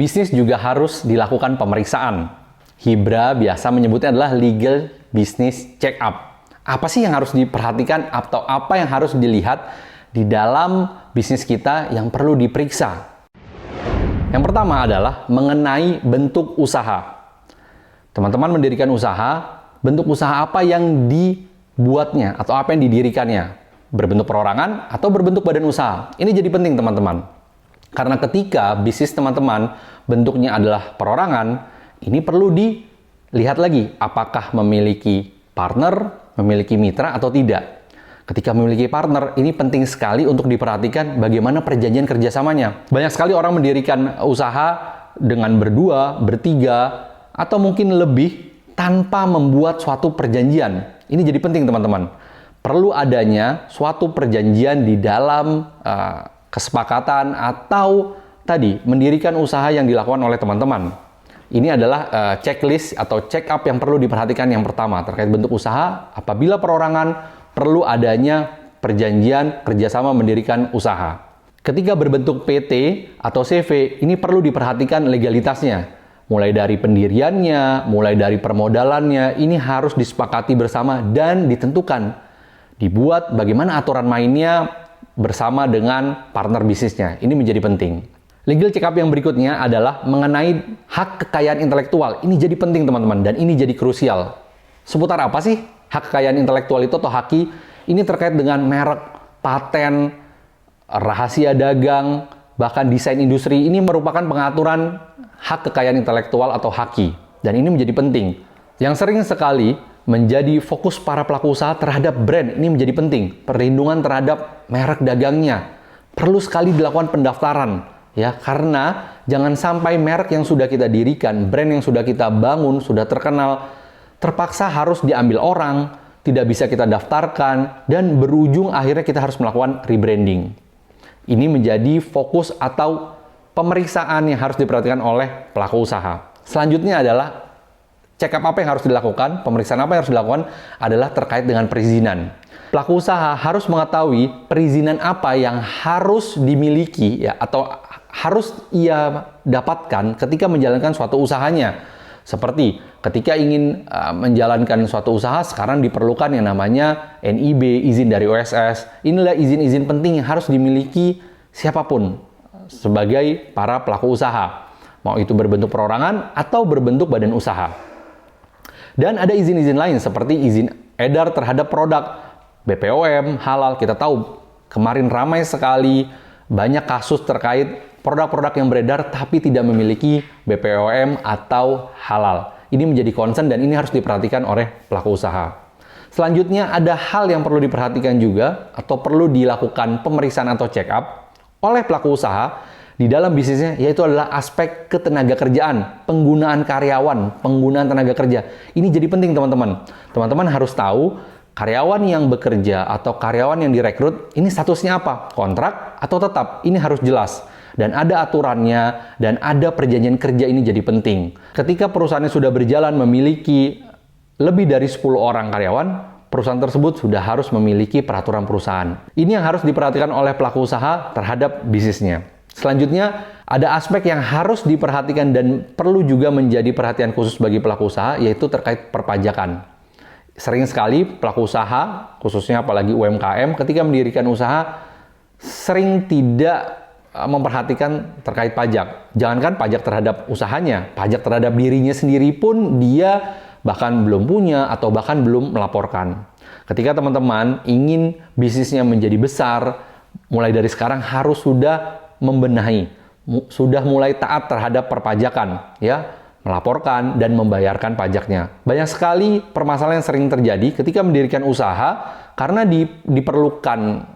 bisnis juga harus dilakukan pemeriksaan. Hibra biasa menyebutnya adalah legal business check up. Apa sih yang harus diperhatikan atau apa yang harus dilihat di dalam bisnis kita yang perlu diperiksa? Yang pertama adalah mengenai bentuk usaha. Teman-teman mendirikan usaha, bentuk usaha apa yang dibuatnya atau apa yang didirikannya? Berbentuk perorangan atau berbentuk badan usaha? Ini jadi penting teman-teman. Karena ketika bisnis teman-teman bentuknya adalah perorangan, ini perlu dilihat lagi apakah memiliki partner, memiliki mitra atau tidak. Ketika memiliki partner, ini penting sekali untuk diperhatikan bagaimana perjanjian kerjasamanya. Banyak sekali orang mendirikan usaha dengan berdua, bertiga, atau mungkin lebih tanpa membuat suatu perjanjian. Ini jadi penting teman-teman. Perlu adanya suatu perjanjian di dalam kesepakatan atau tadi mendirikan usaha yang dilakukan oleh teman-teman. Ini adalah checklist atau check up yang perlu diperhatikan yang pertama terkait bentuk usaha. Apabila perorangan, perlu adanya perjanjian kerjasama mendirikan usaha. Ketika berbentuk PT atau CV, ini perlu diperhatikan legalitasnya. Mulai dari pendiriannya, mulai dari permodalannya, ini harus disepakati bersama dan ditentukan. Dibuat bagaimana aturan mainnya bersama dengan partner bisnisnya. Ini menjadi penting. Legal check up yang berikutnya adalah mengenai hak kekayaan intelektual. Ini jadi penting teman-teman dan ini jadi krusial. Seputar apa sih hak kekayaan intelektual itu atau haki? Ini terkait dengan merek, paten, rahasia dagang, bahkan desain industri. Ini merupakan pengaturan hak kekayaan intelektual atau haki. Dan ini menjadi penting. Yang sering sekali menjadi fokus para pelaku usaha terhadap brand. Ini menjadi penting. Perlindungan terhadap merek dagangnya. Perlu sekali dilakukan pendaftaran. Ya, karena jangan sampai merek yang sudah kita dirikan, brand yang sudah kita bangun, sudah terkenal, terpaksa harus diambil orang, tidak bisa kita daftarkan, dan berujung akhirnya kita harus melakukan rebranding. Ini menjadi fokus atau pemeriksaan yang harus diperhatikan oleh pelaku usaha. Selanjutnya adalah check up apa yang harus dilakukan, pemeriksaan apa yang harus dilakukan adalah terkait dengan perizinan. Pelaku usaha harus mengetahui perizinan apa yang harus dimiliki ya atau harus ia dapatkan ketika menjalankan suatu usahanya. Seperti ketika ingin menjalankan suatu usaha, sekarang diperlukan yang namanya NIB, izin dari OSS. Inilah izin-izin penting yang harus dimiliki siapapun sebagai para pelaku usaha. Mau itu berbentuk perorangan atau berbentuk badan usaha. Dan ada izin-izin lain seperti izin edar terhadap produk, BPOM, halal. Kita tahu kemarin ramai sekali banyak kasus terkait produk-produk yang beredar tapi tidak memiliki BPOM atau halal. Ini menjadi concern dan ini harus diperhatikan oleh pelaku usaha. Selanjutnya ada hal yang perlu diperhatikan juga atau perlu dilakukan pemeriksaan atau check up oleh pelaku usaha di dalam bisnisnya, yaitu adalah aspek ketenaga kerjaan, penggunaan karyawan, penggunaan tenaga kerja. Ini jadi penting teman-teman. Teman-teman harus tahu karyawan yang bekerja atau karyawan yang direkrut ini statusnya apa? Kontrak atau tetap? Ini harus jelas. Dan ada aturannya, dan ada perjanjian kerja. Ini jadi penting. Ketika perusahaannya sudah berjalan memiliki lebih dari 10 orang karyawan, perusahaan tersebut sudah harus memiliki peraturan perusahaan. Ini yang harus diperhatikan oleh pelaku usaha terhadap bisnisnya. Selanjutnya, ada aspek yang harus diperhatikan dan perlu juga menjadi perhatian khusus bagi pelaku usaha, yaitu terkait perpajakan. Sering sekali pelaku usaha, khususnya apalagi UMKM, ketika mendirikan usaha, sering tidak memperhatikan terkait pajak. Jangankan pajak terhadap usahanya, pajak terhadap dirinya sendiri pun dia bahkan belum punya atau bahkan belum melaporkan. Ketika teman-teman ingin bisnisnya menjadi besar, mulai dari sekarang harus sudah membenahi, sudah mulai taat terhadap perpajakan, ya, melaporkan dan membayarkan pajaknya. Banyak sekali permasalahan yang sering terjadi ketika mendirikan usaha karena diperlukan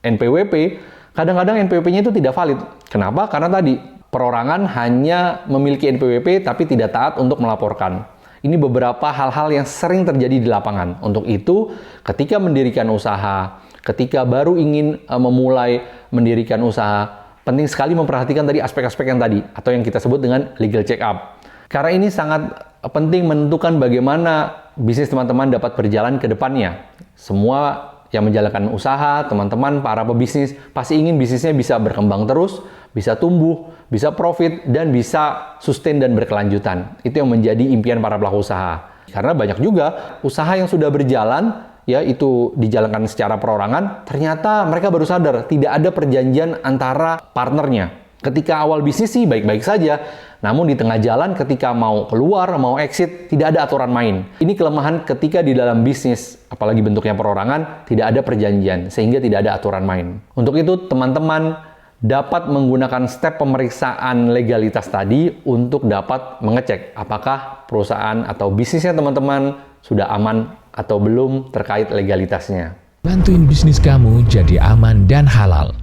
NPWP. Kadang-kadang NPWP-nya itu tidak valid. Kenapa? Karena tadi perorangan hanya memiliki NPWP tapi tidak taat untuk melaporkan. Ini beberapa hal-hal yang sering terjadi di lapangan. Untuk itu, ketika mendirikan usaha, ketika baru ingin memulai mendirikan usaha, penting sekali memperhatikan tadi aspek-aspek yang tadi atau yang kita sebut dengan legal check up. Karena ini sangat penting menentukan bagaimana bisnis teman-teman dapat berjalan ke depannya. Semua yang menjalankan usaha, teman-teman, para pebisnis, pasti ingin bisnisnya bisa berkembang terus, bisa tumbuh, bisa profit, dan bisa sustain dan berkelanjutan. Itu yang menjadi impian para pelaku usaha. Karena banyak juga usaha yang sudah berjalan, ya itu dijalankan secara perorangan, ternyata mereka baru sadar tidak ada perjanjian antara partnernya. Ketika awal bisnis sih baik-baik saja, namun di tengah jalan ketika mau keluar, mau exit, tidak ada aturan main. Ini kelemahan ketika di dalam bisnis, apalagi bentuknya perorangan, tidak ada perjanjian, sehingga tidak ada aturan main. Untuk itu, teman-teman dapat menggunakan step pemeriksaan legalitas tadi untuk dapat mengecek apakah perusahaan atau bisnisnya teman-teman sudah aman atau belum terkait legalitasnya. Bantuin bisnis kamu jadi aman dan halal.